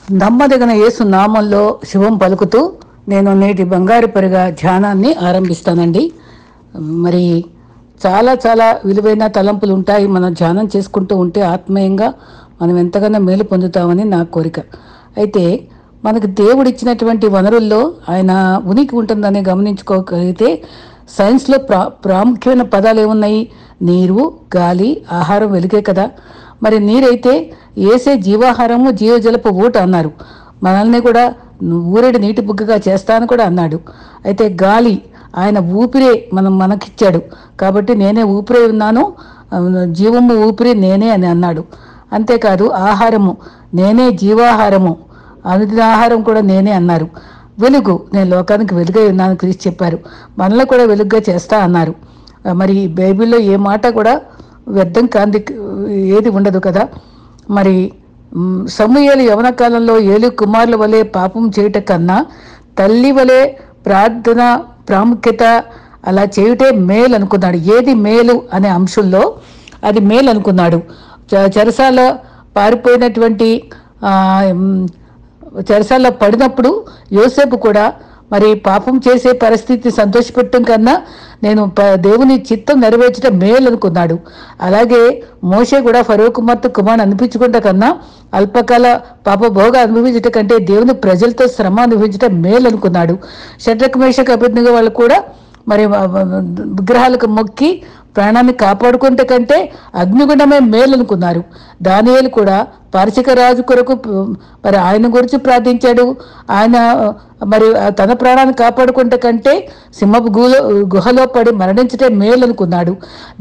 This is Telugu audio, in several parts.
నమ్మదగిన యేసు నామంలో శుభం పలుకుతూ నేను నేటి బంగారు పరిగా ధ్యానాన్ని ఆరంభిస్తానండి. మరి చాలా చాలా విలువైన తలంపులు ఉంటాయి. మనం ధ్యానం చేసుకుంటూ ఉంటే ఆత్మీయంగా మనం ఎంతగానో మేలు పొందుతామని నా కోరిక. అయితే మనకు దేవుడిచ్చినటువంటి వనరుల్లో ఆయన ఉనికి ఉంటుందని గమనించుకోగలిగితే సైన్స్లో ప్రాముఖ్యమైన పదాలు ఏమున్నాయి? నీరు, గాలి, ఆహారం, వెలుగే కదా. మరి నీరైతే ఏసే జీవాహారము జీవజలపు ఊట అన్నారు. మనల్ని కూడా ఊరేడు నీటి బుగ్గగా చేస్తాను కూడా అన్నాడు. అయితే గాలి ఆయన ఊపిరే మనకిచ్చాడు కాబట్టి నేనే ఊపిరే ఉన్నాను, జీవము ఊపిరి నేనే అని అన్నాడు. అంతేకాదు ఆహారము నేనే జీవాహారము, అనుదిన ఆహారం కూడా నేనే అన్నారు. వెలుగు నేను లోకానికి వెలుగై ఉన్నాను క్రీస్తు చెప్పారు. మనలో కూడా వెలుగుగా చేస్తా అన్నారు. మరి బైబిల్లో ఏ మాట కూడా వ్యర్థం కాంది ఏది ఉండదు కదా. మరి సమూయేలు యవన కాలంలో ఏలి కుమారుల వలె పాపం చేయట కన్నా తల్లి వలె ప్రార్థన ప్రాముఖ్యత అలా చేయుటే మేలు అనుకున్నాడు. ఏది మేలు అనే అంశంలో అది మేలు అనుకున్నాడు. చెరసాల పారిపోయినటువంటి చెరసాల్లో పడినప్పుడు యోసేపు కూడా మరి పాపం చేసే పరిస్థితి సంతోషపెట్టడం కన్నా నేను దేవుని చిత్తం నెరవేర్చడం మేలు అనుకున్నాడు. అలాగే మోషే కూడా ఫరో కుమారుని అనిపించుకుంటా కన్నా అల్పకాల పాప భోగ అనుభవించటం కంటే దేవుని ప్రజలతో శ్రమ అనుభవించడం మేలు అనుకున్నాడు. షడ్రక్ మేషక్ అబేద్నెగో వాళ్ళు కూడా మరి విగ్రహాలకు మొక్కి ప్రాణాన్ని కాపాడుకుంటే కంటే అగ్నిగుండమే మేలు అనుకున్నారు. దానియేలు కూడా పారసిక రాజు కొరకు మరి ఆయన గురించి ప్రార్థించాడు. ఆయన మరి తన ప్రాణాన్ని కాపాడుకుంటే కంటే సింహపు గుహలో పడి మరణించటే మేలు అనుకున్నాడు.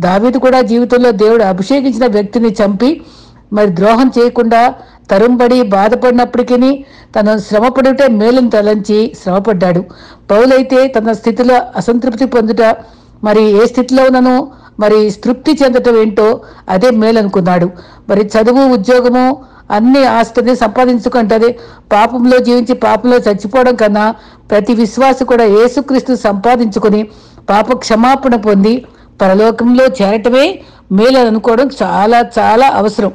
దావీదు కూడా జీవితంలో దేవుడు అభిషేకించిన వ్యక్తిని చంపి మరి ద్రోహం చేయకుండా తరుంబడి బాధపడినప్పటికీ తను శ్రమపడుటే మేలును తలంచి శ్రమపడ్డాడు. పౌలైతే తన స్థితిలో అసంతృప్తి పొందుట, మరి ఏ స్థితిలో ఉన్నను మరి తృప్తి చెందటం ఏంటో అదే మేలు అనుకున్నాడు. మరి చదువు, ఉద్యోగము, అన్ని ఆస్తిని సంపాదించుకుంటే పాపంలో జీవించి పాపంలో చచ్చిపోవడం కన్నా ప్రతి విశ్వాసి కూడా యేసుక్రీస్తు సంపాదించుకొని పాప క్షమాపణ పొంది పరలోకంలో చేరటమే మేలు అనుకోవడం చాలా చాలా అవసరం.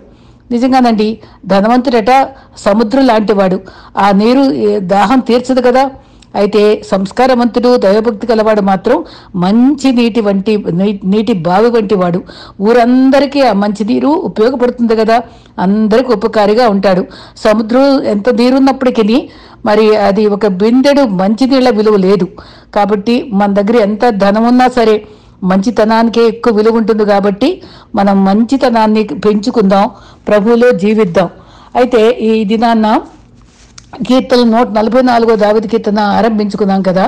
నిజంగానండి, ధనవంతుడట సముద్రం లాంటివాడు. ఆ నీరు దాహం తీర్చదు కదా. అయితే సంస్కారవంతుడు దైవభక్తి కలవాడు మాత్రం మంచి నీటి బావి వంటి వాడు. ఊరందరికీ ఆ మంచి నీరు ఉపయోగపడుతుంది కదా, అందరికీ ఉపకారిగా ఉంటాడు. సముద్రం ఎంత నీరున్నప్పటికీ మరి అది ఒక బిందెడు మంచినీళ్ళ విలువ లేదు. కాబట్టి మన దగ్గర ఎంత ధనం ఉన్నా సరే మంచితనానికే ఎక్కువ విలువ ఉంటుంది. కాబట్టి మనం మంచితనాన్ని పెంచుకుందాం, ప్రభువులో జీవిద్దాం. అయితే ఈ దినాన్న కీర్తన 144 దావీదు కీర్తన ఆరంభించుకున్నాం కదా.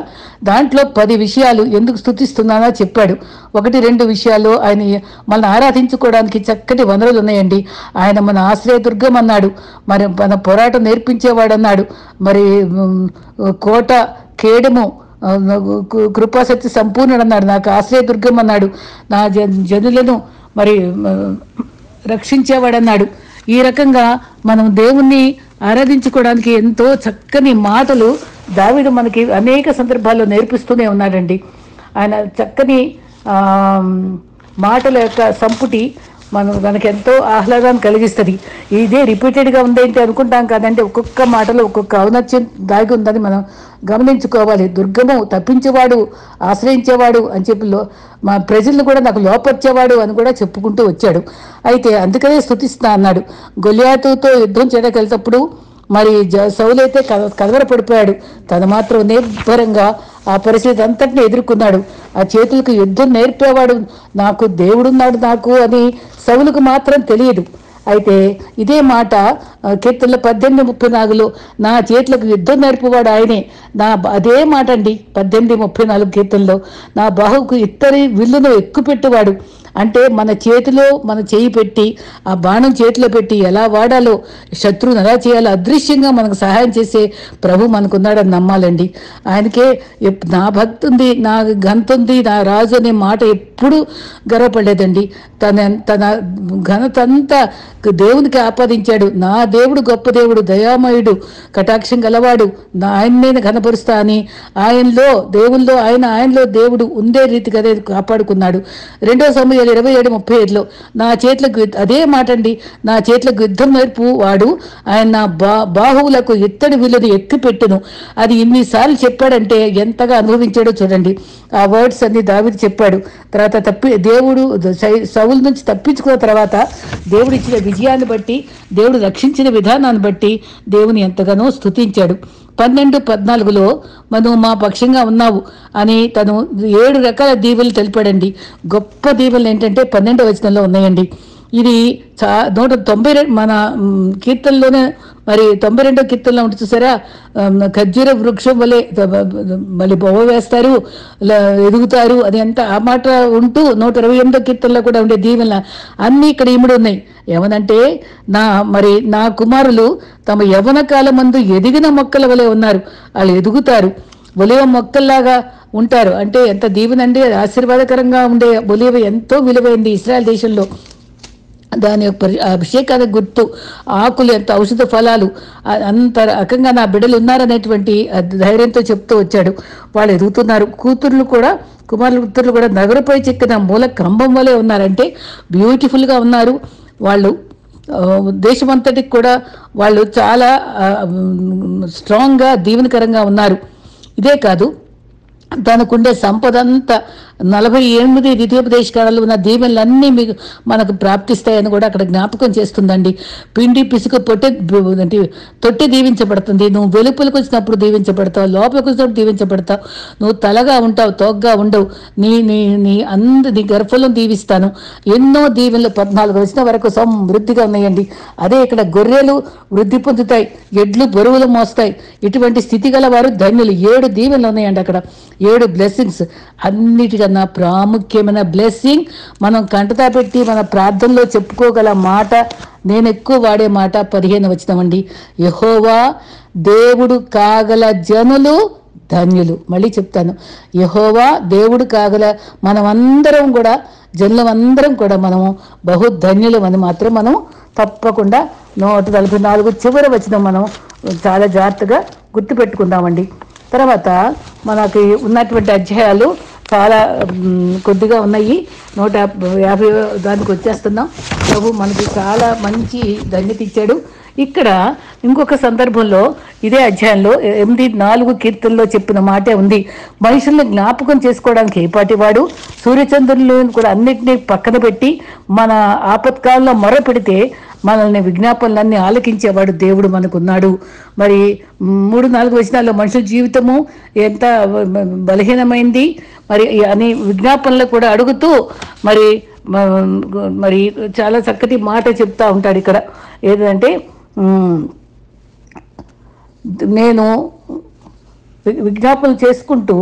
దాంట్లో 10 విషయాలు ఎందుకు స్తుతిస్తున్నానో చెప్పాడు. 1-2 విషయాలు ఆయన మనల్ని ఆరాధించుకోవడానికి చక్కటి వనరులు ఉన్నాయండి. ఆయన మన ఆశ్రయదుర్గం అన్నాడు, మరి మన పోరాటం నేర్పించేవాడు అన్నాడు, మరి కోట కేడము కృపాశక్తి సంపూర్ణుడు అన్నాడు, నాకు ఆశ్రయదుర్గం అన్నాడు, నా జనులను మరి రక్షించేవాడన్నాడు. ఈ రకంగా మనం దేవుణ్ణి ఆరాధించుకోవడానికి ఎంతో చక్కని మాటలు దావీదు మనకి అనేక సందర్భాల్లో నేర్పిస్తూనే ఉన్నాడండి. ఆయన చక్కని మాటల యొక్క సంపుటి మనకి ఎంతో ఆహ్లాదాన్ని కలిగిస్తుంది. ఇదే రిపీటెడ్గా ఉందేంటి అనుకుంటాం కాదంటే ఒక్కొక్క మాటలో ఒక్కొక్క ఔన్నత్యం దాగి ఉందని మనం గమనించుకోవాలి. దుర్గము తప్పించేవాడు, ఆశ్రయించేవాడు అని చెప్పి మా ప్రజలను కూడా నాకు లోపర్చేవాడు అని కూడా చెప్పుకుంటూ వచ్చాడు. అయితే అందుకనే స్తుతిస్తా అన్నాడు. గొలియాతుతో యుద్ధం చేయడానికి మరి సౌలైతే కలవరపడిపోయాడు. తను మాత్రం నిర్భరంగా ఆ పరిస్థితి అంతటిని ఎదుర్కొన్నాడు. ఆ చేతులకు యుద్ధం నేర్పేవాడు నాకు దేవుడున్నాడు నాకు అని సౌలుకు మాత్రం తెలియదు. అయితే ఇదే మాట కీర్తనలో 18:34 నా చేతులకు యుద్ధం నేర్పేవాడు ఆయనే. అదే మాట అండి 18:34 కీర్తనలో, నా బాహుకు ఇత్తడి విల్లును ఎక్కుపెట్టేవాడు. అంటే మన చేతిలో మన చేయి పెట్టి ఆ బాణం చేతిలో పెట్టి ఎలా వాడాలో, శత్రువుని ఎలా చేయాలో అదృశ్యంగా మనకు సహాయం చేసే ప్రభు మనకున్నాడని నమ్మాలండి. ఆయనకే నా భక్తి ఉంది, నా ఘనత ఉంది, నా రాజు అనే మాట ఎప్పుడు గర్వపడలేదండి. తన ఘనత అంతా దేవునికి ఆపాదించాడు. నా దేవుడు గొప్ప దేవుడు, దయామయుడు, కటాక్షం గలవాడు, ఆయన్నే ఘనపరుస్తా అని ఆయనలో దేవుల్లో ఆయనలో దేవుడు ఉండే రీతిగా కాపాడుకున్నాడు. 2 సమూయేలు 27:27-35 నా చేతులకు అదే మాట అండి, నా చేతులకు యుద్ధం నేర్పు వాడు, ఆయన నా బాహువులకు ఇత్తడి విలువను ఎక్కుపెట్టును. అది ఇన్నిసార్లు చెప్పాడంటే ఎంతగా అనుభవించాడో చూడండి. ఆ వర్డ్స్ అన్ని దావీదు చెప్పాడు. తర్వాత దేవుడు సౌలు నుంచి తప్పించుకున్న తర్వాత దేవుడు ఇచ్చిన విజయాన్ని బట్టి, దేవుడు రక్షించిన విధానాన్ని బట్టి దేవుని ఎంతగానో స్తుతించాడు. 12:14 మనం మా పక్షంగా ఉన్నావు అని తను 7 రకాల దీవెలు తెలిపాడండి. గొప్ప దీవెలు ఏంటంటే 12వ వచనంలో ఉన్నాయండి. ఇది 192 మన కీర్తనలోనే, మరి 92వ కీర్తనలో ఉంటుంది చూసారా, ఖర్జూర వృక్షం వలె మళ్ళీ బొవ్వ వేస్తారు, ఎదుగుతారు అని అంత ఆ మాట ఉంటూ 128వ కీర్తనలో కూడా ఉండే దీవెన అన్నీ ఇక్కడ ఇమిడి ఉన్నాయి. ఏమనంటే నా కుమారులు తమ యవ్వన కాలమందు ఎదిగిన మొక్కల వలె ఉన్నారు, వాళ్ళు ఎదుగుతారు, ఒలివ మొక్కల్లాగా ఉంటారు. అంటే ఎంత దీవెనండి, ఆశీర్వాదకరంగా ఉండే ఒలివ ఎంతో విలువైంది ఇశ్రాయేల్ దేశంలో. దాని యొక్క అభిషేకానికి గుర్తు, ఆకులు ఎంత ఔషధ ఫలాలు, అంత రకంగా నా బిడ్డలు ఉన్నారనేటువంటి ధైర్యంతో చెప్తూ వచ్చాడు. వాళ్ళు ఎదుగుతున్నారు. కుమారులు కూతుర్లు కూడా నగరపై చెక్కిన మూల కంబం వలె ఉన్నారంటే బ్యూటిఫుల్గా ఉన్నారు. వాళ్ళు దేశమంతటికి కూడా వాళ్ళు చాలా స్ట్రాంగ్గా దీవెనకరంగా ఉన్నారు. ఇదే కాదు, తనకుండే సంపద అంతా 48 ద్వితీయోపదేశ కాలంలో ఉన్న దీవెనలన్నీ మీకు మనకు ప్రాప్తిస్తాయని కూడా అక్కడ జ్ఞాపకం చేస్తుందండి. పిండి పిసుకు తొట్టి దీవించబడుతుంది. నువ్వు వెలుపలకు వచ్చినప్పుడు దీవించబడతావు, లోపలికి వచ్చినప్పుడు దీవించబడతావు. నువ్వు తలగా ఉంటావు, తోగ్గా ఉండవు. నీ గర్భంలో దీవిస్తాను. ఎన్నో దీవెనలు 14 వచ్చిన వరకు సమృద్ధిగా ఉన్నాయండి. అదే ఇక్కడ గొర్రెలు వృద్ధి పొందుతాయి, ఎడ్లు బరువులు మోస్తాయి. ఇటువంటి స్థితి గల వారు ధన్యులు. 7 దీవెనలు ఉన్నాయండి అక్కడ, 7 బ్లెస్సింగ్స్. అన్నిటికన్నా ప్రాముఖ్యమైన బ్లెస్సింగ్ మనం కంటతా పెట్టి మన ప్రార్థనలో చెప్పుకోగల మాట, నేను ఎక్కువ వాడే మాట 15వ వచనం అండి. యెహోవా దేవుడు కాగల జనులు ధన్యులు. మళ్ళీ చెప్తాను, యెహోవా దేవుడు కాగల మనమందరం కూడా, జనులమందరం కూడా మనము బహుధన్యులం అని మాత్రం మనం తప్పకుండా 144 చివరి వచనం మనం చాలా జాగ్రత్తగా గుర్తుపెట్టుకుందామండి. తర్వాత మనకి ఉన్నటువంటి అధ్యాయాలు చాలా కొద్దిగా ఉన్నాయి. 150 దానికి వచ్చేస్తున్నాం. ప్రభు మనకి చాలా మంచి ధన్యత ఇచ్చాడు. ఇక్కడ ఇంకొక సందర్భంలో ఇదే అధ్యాయంలో 8:4 కీర్తనలో చెప్పిన మాటే ఉంది. మనుషుల్ని జ్ఞాపకం చేసుకోవడానికి ఏపాటివాడు, సూర్యచంద్రులను కూడా అన్నిటినీ పక్కన పెట్టి మన ఆపత్కాలంలో మొర పెడితే మనల్ని విజ్ఞాపనలన్నీ ఆలకించేవాడు దేవుడు మనకున్నాడు. మరి 3-4 వచనాల్లో మనుషుల జీవితము ఎంత బలహీనమైంది మరి అని విజ్ఞాపనలు కూడా అడుగుతూ మరి చాలా చక్కటి మాట చెప్తా ఉంటాడు ఇక్కడ. ఏదంటే నేను విజ్ఞాపనలు చేసుకుంటూ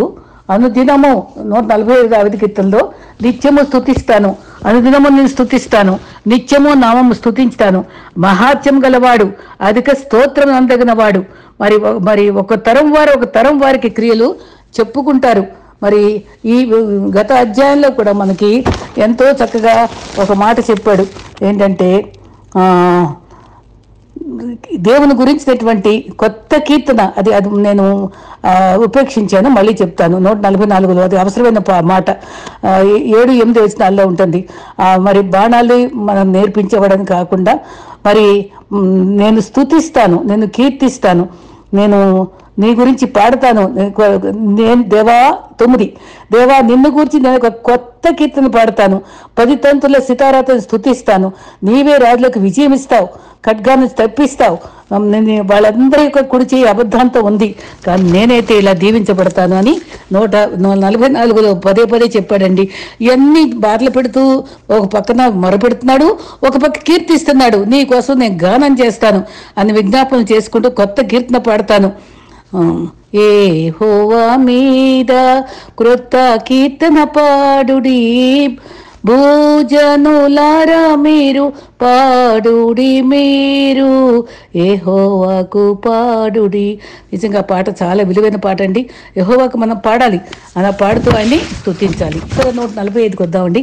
అనుదినము 145 కీర్తనలో నిత్యము స్తుతిస్తాను, అనుదినము నేను స్తుతిస్తాను, నిత్యము నామము స్తుతించుతాను. మహాత్యం గలవాడు, అధిక స్తోత్రం అందగిన వాడు. మరి ఒక తరం వారికి క్రియలు చెప్పుకుంటారు. మరి ఈ గత అధ్యాయంలో కూడా మనకి ఎంతో చక్కగా ఒక మాట చెప్పాడు. ఏంటంటే దేవుని గురించినటువంటి కొత్త కీర్తన, అది నేను ఉపేక్షించాను, మళ్ళీ చెప్తాను. 144లో అది అవసరమైన మాట 7-8 వచనాల్లో ఉంటుంది. మరి బాణాలు మనం నేర్పించబడని కాకుండా మరి నేను స్తుతిస్తాను, నేను కీర్తిస్తాను, నేను నీ గురించి పాడతాను. నేను దేవా 9 దేవా నిన్ను గురించి నేను ఒక కొత్త కీర్తన పాడతాను, 10 తంతుల సితారాతో స్తుతిస్తాను. నీవే రాజులకు విజయం ఇస్తావు, ఖడ్గాన్ని తప్పిస్తావు. వాళ్ళందరి యొక్క కుడి చేయి అబద్ధాంతో ఉంది, కానీ నేనైతే ఇలా దీవించబడతాను అని 144లో పదే చెప్పాడండి. ఇవన్నీ బాధలు పెడుతూ ఒక పక్కన మొరపెడుతున్నాడు, ఒక పక్క కీర్తిస్తున్నాడు. నీ కోసం నేను గానం చేస్తాను అని విజ్ఞాపన చేసుకుంటూ కొత్త కీర్తన పాడతాను. యెహోవా మీద క్రొత్త కీర్తన పాడుడి, భూజనులారా మీరు పాడుడి మీరు, యెహోవాకు పాడుడి. నిజంగా పాట చాలా విలువైన పాట అండి. యెహోవాకు మనం పాడాలి, అలా పాడుతూ ఆయన్ని స్తుతించాలి. ఇక్కడ 145కి వద్దామండి.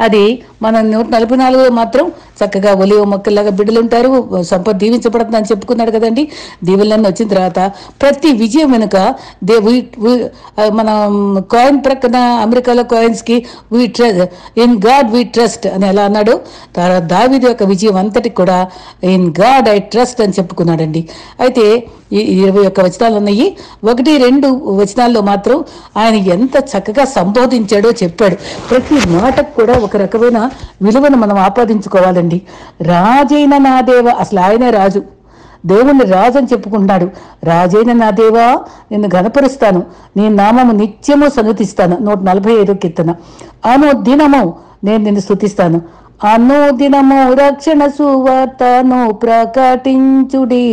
అది మన 144లో మాత్రం చక్కగా ఒలివ మొక్కల్లాగా బిడ్డలు ఉంటారు, సంపద దీవించబడుతుంది అని చెప్పుకున్నాడు కదండి. దీవులన్నీ వచ్చిన తర్వాత ప్రతి విజయం వెనుక మన కాయిన్ ప్రక్కన అమెరికాలో కాయిన్స్కి ఇన్ గాడ్ వి ట్రస్ట్ అని ఎలా అన్నాడు. దావీదు యొక్క విజయం అంతటి కూడా ఇన్ గాడ్ ఐ ట్రస్ట్ అని చెప్పుకున్నాడండి. అయితే ఈ 21 వచనాలు ఉన్నాయి. 1-2 వచనాల్లో మాత్రం ఆయన ఎంత చక్కగా సంబోధించాడో చెప్పాడు. ప్రతి మాటకు కూడా ఒక రకమైన విలువను మనం ఆపాదించుకోవాలండి. రాజైన నా దేవ, అసలు ఆయనే రాజు, దేవుణ్ణి రాజు అని చెప్పుకుంటున్నాడు. రాజైన నా దేవా నిన్ను ఘనపరుస్తాను, నీ నామము నిత్యము సన్నుతిస్తాను. 145 కీర్తన. అనుదినము నేను నిన్ను స్తుతిస్తాను, అనుదినము రక్షణ సువార్తను ప్రకటించుడి,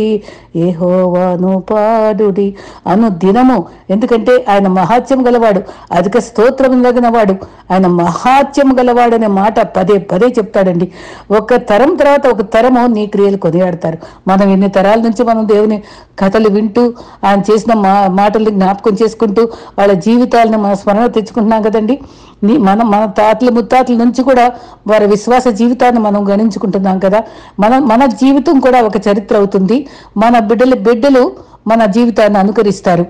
యెహోవాను పాడుడి. అనుదినము, ఎందుకంటే ఆయన మహాత్యం గలవాడు, అధిక స్తోత్రం తగినవాడు, ఆయన మహాత్యం గలవాడు అనే మాట పదే పదే చెప్తాడండి. ఒక తరం తర్వాత ఒక తరము నీ క్రియలు కొనియాడతారు. మనం ఎన్ని తరాల నుంచి మనం దేవుని కథలు వింటూ ఆయన చేసిన మాటల్ని జ్ఞాపకం చేసుకుంటూ వాళ్ళ జీవితాలను మన స్మరణ తెచ్చుకుంటున్నాం కదండి. మన తాతల ముత్తాతల నుంచి కూడా వారి విశ్వాస జీవితాన్ని మనం గణించుకుంటున్నాం కదా. మన జీవితం కూడా ఒక చరిత్ర అవుతుంది. మన బిడ్డలు మన జీవితాన్ని అనుకరిస్తారు,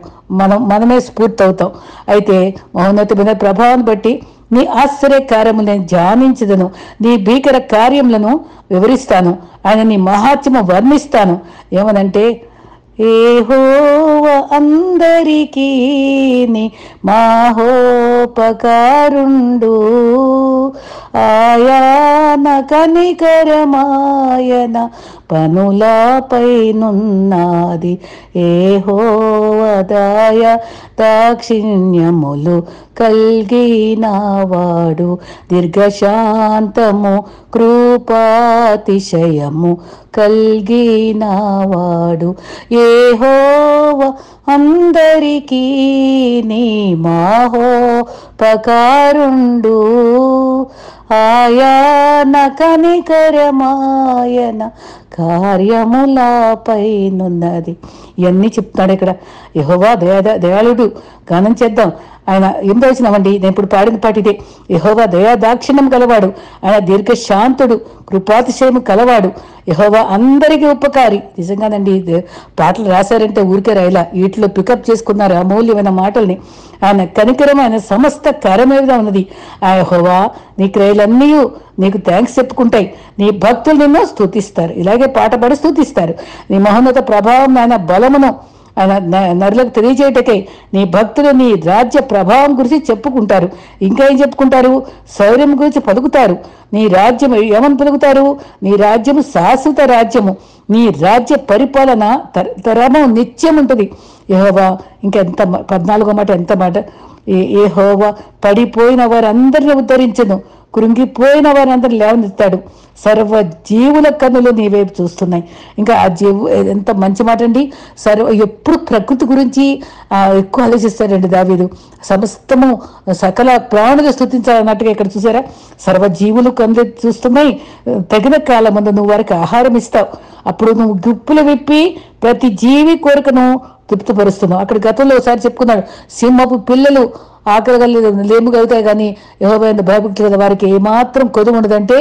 మనమే స్ఫూర్తి అవుతాం. అయితే మహోన్నతమైన ప్రభావాన్ని బట్టి నీ ఆశ్చర్య కార్యములు నేను ధ్యానించదను, నీ భీకర కార్యములను వివరిస్తాను, ఆయన నీ మహాత్మ్యము వర్ణిస్తాను. ఏమనంటే యెహోవా అందరికీ మహోపకారుండు, ఆయన కనికరమాయన పనులపైనున్నది, యెహోవా దయ దాక్షిణ్యములు కల్గినవాడు, దీర్ఘశాంతము కృపాతిశయము కల్గినవాడు. యెహోవా అందరికీ నీ మహోపకారుండు, ఆయన కనికరమాయన కార్యములపైనున్నది. ఇవన్నీ చెప్తున్నాడు ఇక్కడ. యెహోవా దయాళుడు, గానం చేద్దాం. ఆయన 8వ వచనమండి, నేను ఇప్పుడు పాడిన పాట ఇదే. యెహోవా దయా దాక్షిణ్యం కలవాడు, ఆయన దీర్ఘశాంతుడు, కృపాతిశయము కలవాడు, యెహోవా అందరికీ ఉపకారి. నిజంగానండి, పాటలు రాశారంటే ఊరికే రాయలా, వీటిలో పికప్ చేసుకున్నారు అమూల్యమైన మాటల్ని. ఆయన కనికరం, ఆయన సమస్త కార్యమేవిగా ఉన్నది. ఆ యెహోవా నీ క్రియలన్నీ నీకు థ్యాంక్స్ చెప్పుకుంటాయి, నీ భక్తులు నిన్ను స్తుతిస్తారు. ఇలాగే పాట పాడి స్తుతిస్తారు. నీ మహోన్నత ప్రభావం, ఆయన బలమును ఆయన నరులకు తెలియజేయటకై నీ భక్తులు నీ రాజ్య ప్రభావం గురించి చెప్పుకుంటారు. ఇంకా ఏం చెప్పుకుంటారు? శౌర్యం గురించి పలుకుతారు. నీ రాజ్యం ఏమని పలుకుతారు? నీ రాజ్యము శాశ్వత రాజ్యము, నీ రాజ్య పరిపాలన తరము నిత్యం ఉంటుంది. యెహోవా ఇంకెంత 14వ మాట, ఎంత మాట. యెహోవా పడిపోయిన వారందరిని ఉద్ధరించను, కృంగిపోయిన వారందరిని లేవనెత్తాడు, సర్వ జీవుల కన్నులు నీ వైపు చూస్తున్నాయి. ఇంకా ఆ ఎంత మంచి మాట అండి. ఎప్పుడు ప్రకృతి గురించి ఎక్కువ ఆలోచిస్తాడండి దావీదు. సమస్తము సకల ప్రాణులు స్తుతించాలన్నట్టుగా ఇక్కడ చూసారా, సర్వ జీవులు కన్నులు చూస్తున్నాయి, తగిన కాలం ముందు నువ్వు వారికి ఆహారం ఇస్తావు, అప్పుడు నువ్వు గుప్పులు విప్పి ప్రతి జీవి కోరికను తృప్తిపరుస్తున్నావు. అక్కడ గతంలో ఒకసారి చెప్పుకున్నాడు, సింహపు పిల్లలు ఆకలి లేముగలుగుతాయి కానీ యెహోవా భయభక్తులు కదా వారికి ఏమాత్రం కొదువు ఉండదంటే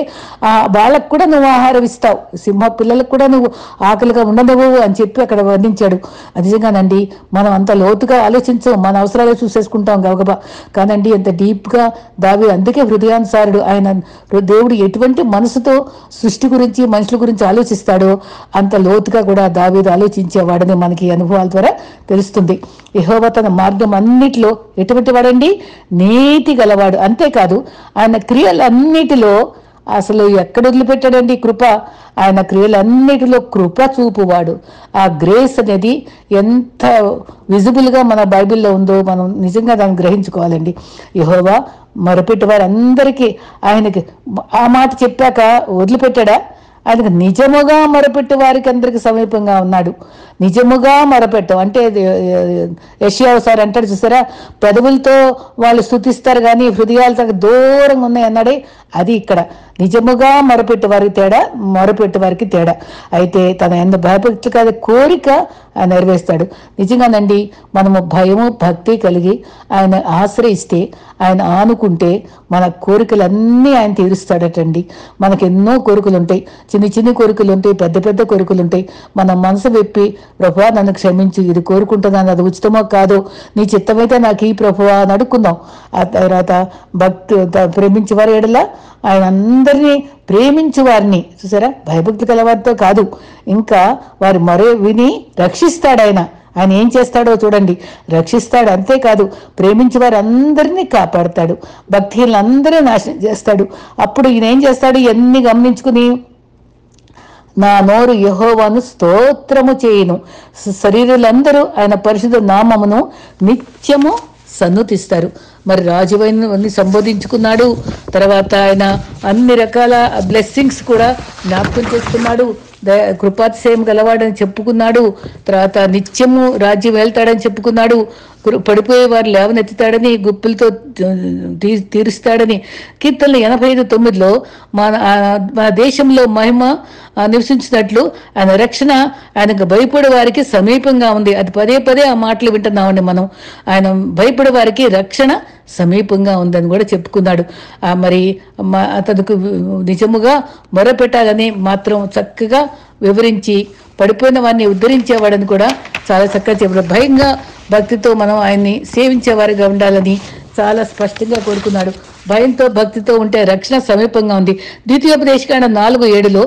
వాళ్ళకు కూడా నువ్వు ఆహారం ఇస్తావు, సింహ పిల్లలకు కూడా నువ్వు ఆకలిగా ఉండవు అని చెప్పి అక్కడ వర్ణించాడు. నిజంగానండి, మనం అంత లోతుగా ఆలోచించాం, మన అవసరాలు చూసేసుకుంటాం గబగబా. కానండి ఎంత డీప్గా దావీదు, అందుకే హృదయానుసారుడు ఆయన. దేవుడు ఎటువంటి మనసుతో సృష్టి గురించి మనుషుల గురించి ఆలోచిస్తాడో అంత లోతుగా కూడా దావీదు ఆలోచించేవాడని మనకి అనుభవాల ద్వారా తెలుస్తుంది. యెహోవా తన మార్గం అన్నిటిలో ఎటువంటి వాడండి? నీతి గలవాడు. అంతేకాదు ఆయన క్రియలన్నిటిలో అసలు ఎక్కడ వదిలిపెట్టాడండి కృప? ఆయన క్రియలన్నిటిలో కృప చూపువాడు. ఆ గ్రేస్ అనేది ఎంత విజిబుల్గా మన బైబిల్లో ఉందో మనం నిజంగా దాన్ని గ్రహించుకోవాలండి. యెహోవా మొరపెట్టి వారందరికీ ఆయనకి ఆ మాట చెప్పాక వదిలిపెట్టాడా? ఆయనకు నిజముగా మొరపెట్టి వారికి అందరికి సమీపంగా ఉన్నాడు. నిజముగా మొరపెట్టం అంటే యెషయా ఒకసారి అంటాడు చూసారా, పెదవులతో వాళ్ళు స్తుతిస్తారు కానీ హృదయాలు దూరంగా ఉన్నాయి అన్నాడే, అది ఇక్కడ నిజముగా మొరపెట్టు వారికి తేడా, మొరపెట్టు వారికి తేడా. అయితే తన ఎంత భయభక్తులు కాదు కోరిక ఆయన నెరవేరుస్తాడు. నిజంగానండి, మనము భయము భక్తి కలిగి ఆయన ఆశ్రయిస్తే, ఆయన ఆనుకుంటే మన కోరికలన్నీ ఆయన తీరుస్తాడటండి. మనకు ఎన్నో కోరికలు ఉంటాయి, చిన్న చిన్న కోరికలు ఉంటాయి, పెద్ద పెద్ద కోరికలు ఉంటాయి. మన మనసు విప్పి ప్రభువా నన్ను క్షమించు, ఇది కోరుకుంటున్నాను, అది ఉచితమో కాదో నీ చిత్తమైతే నాకు ఈ ప్రభువా అని అడుక్కుందాం. ఆ తర్వాత భక్తి ప్రేమించే వారి ఎడల ఆయన అందరినీ ప్రేమించు వారిని చూసారా, భయభక్తి కలవారితో కాదు, ఇంకా వారి మరో విని రక్షిస్తాడు ఆయన. ఆయన ఏం చేస్తాడో చూడండి, రక్షిస్తాడు. అంతేకాదు ప్రేమించి వారు అందరినీ కాపాడుతాడు, భక్తిహీనులందరూ నాశనం చేస్తాడు. అప్పుడు ఈయన ఏం చేస్తాడు, ఇవన్నీ గమనించుకుని నా నోరు యెహోవాను స్తోత్రము చేయును, శరీరులందరూ ఆయన పరిశుద్ధ నామమును నిత్యము సన్నుతిస్తారు. మరి రాజువైన సంబోధించుకున్నాడు. తర్వాత ఆయన అన్ని రకాల బ్లెస్సింగ్స్ కూడా జ్ఞాపకం చేసుకున్నాడు. కృపాతిశయం గలవాడని చెప్పుకున్నాడు. తర్వాత నిత్యము రాజ్యం వెళ్తాడని చెప్పుకున్నాడు. పడిపోయే వారు లేవనెత్తుతాడని, గుప్పులతో తీరుస్తాడని. కీర్తనలు 85:9 మన దేశంలో మహిమ నివసించినట్లు ఆయన రక్షణ ఆయనకు భయపడే వారికి సమీపంగా ఉంది. అది పదే పదే ఆ మాటలు వింటున్నామండి మనం. ఆయన భయపడే వారికి రక్షణ సమీపంగా ఉందని కూడా చెప్పుకున్నాడు. మరి అతనికి నిజముగా మొరపెట్టాలని మాత్రం చక్కగా వివరించి పడిపోయిన వారిని ఉద్ధరించేవాడని కూడా చాలా చక్కగా చెప్పాడు. భయంగా భక్తితో మనం ఆయన్ని సేవించేవారిగా ఉండాలని చాలా స్పష్టంగా కోరుకున్నాడు. భయంతో భక్తితో ఉంటే రక్షణ సమీపంగా ఉంది. ద్వితీయోపదేశకాండం 4:7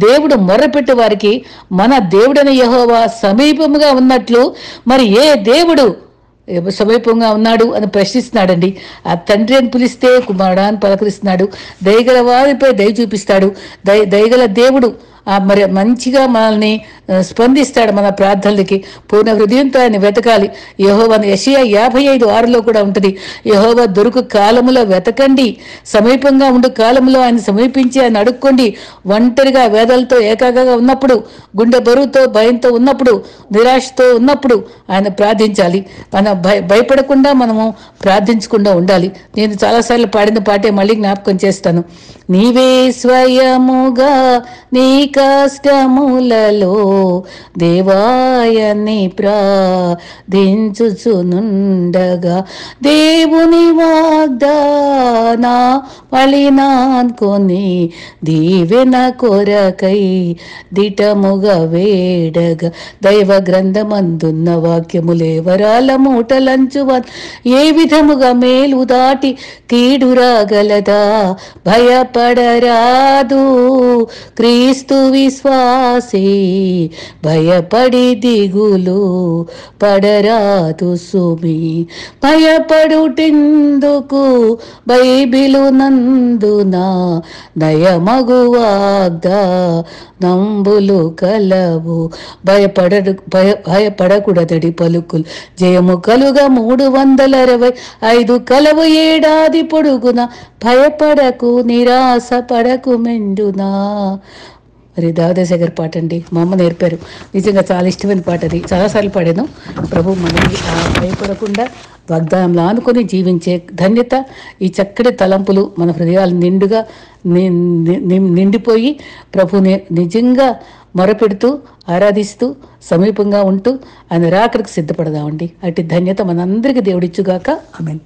దేవుడు మొర్రపెట్టే వారికి మన దేవుడైన యెహోవా సమీపముగా ఉన్నట్లు మరి ఏ దేవుడు సమీపంగా ఉన్నాడు అని ప్రశ్నిస్తున్నాడండి. ఆ తండ్రి అని పిలిస్తే కుమారుడా అని పలకరిస్తున్నాడు. దయగల వారిపై దయ చూపిస్తాడు. దయగల దేవుడు మరి మంచిగా మనల్ని స్పందిస్తాడు. మన ప్రార్థనలకి పూర్ణ హృదయంతో ఆయన వెతకాలి. యెహోవాను యెషయా 55:6 కూడా ఉంటుంది, యెహోవా దొరుకు కాలములో వెతకండి, సమీపంగా ఉండు కాలంలో ఆయన సమీపించి ఆయన అడుక్కోండి. ఒంటరిగా వేదలతో ఏకాగా ఉన్నప్పుడు, గుండె బరువుతో భయంతో ఉన్నప్పుడు, నిరాశతో ఉన్నప్పుడు ఆయన ప్రార్థించాలి. మన భయపడకుండా మనము ప్రార్థించకుండా ఉండాలి. నేను చాలాసార్లు పాడిన పాటే మళ్ళీ జ్ఞాపకం చేస్తాను. నీవే స్వయముగా నీ కష్టములలో దేవాయని ప్రార్థించుచునుండగా దేవుని వాగ్దాన వలినాన్కొని దీవెన కొరకై దిటముగా వేడగా దైవ గ్రంథమందున్న వాక్యములే వరాల మూటలంచువా ఏ విధముగా మేలు దాటి కీడు రాగలదా భయపడరాదు క్రీస్తు విశ్వాసే భయపడి దిగులు పడరాదు సుమి భయపడుటెందుకు బైబిలు నందున దయమగు వాగ్దానంబులు కలవు భయపడకూడదడి పలుకులు జయము కలుగా 365 కలవు ఏడాది పొడుగున భయపడకు నిరాశ పడకు మెండునా. మరి దాదాశేఖర్ పాట అండి, మా అమ్మ నేర్పారు. నిజంగా చాలా ఇష్టమైన పాట అది, చాలాసార్లు పాడాను. ప్రభు మనల్ని భయపడకుండా వాగ్దానంలో ఆనుకొని జీవించే ధన్యత, ఈ చక్కటి తలంపులు మన హృదయాలు నిండుగా నిండిపోయి ప్రభుని నిజంగా మొరపెడుతూ ఆరాధిస్తూ సమీపంగా ఉంటూ ఆయన రాకడికి సిద్ధపడదామండి. అటు ధన్యత మనందరికీ దేవుడిచ్చుగాక. ఆమేన్.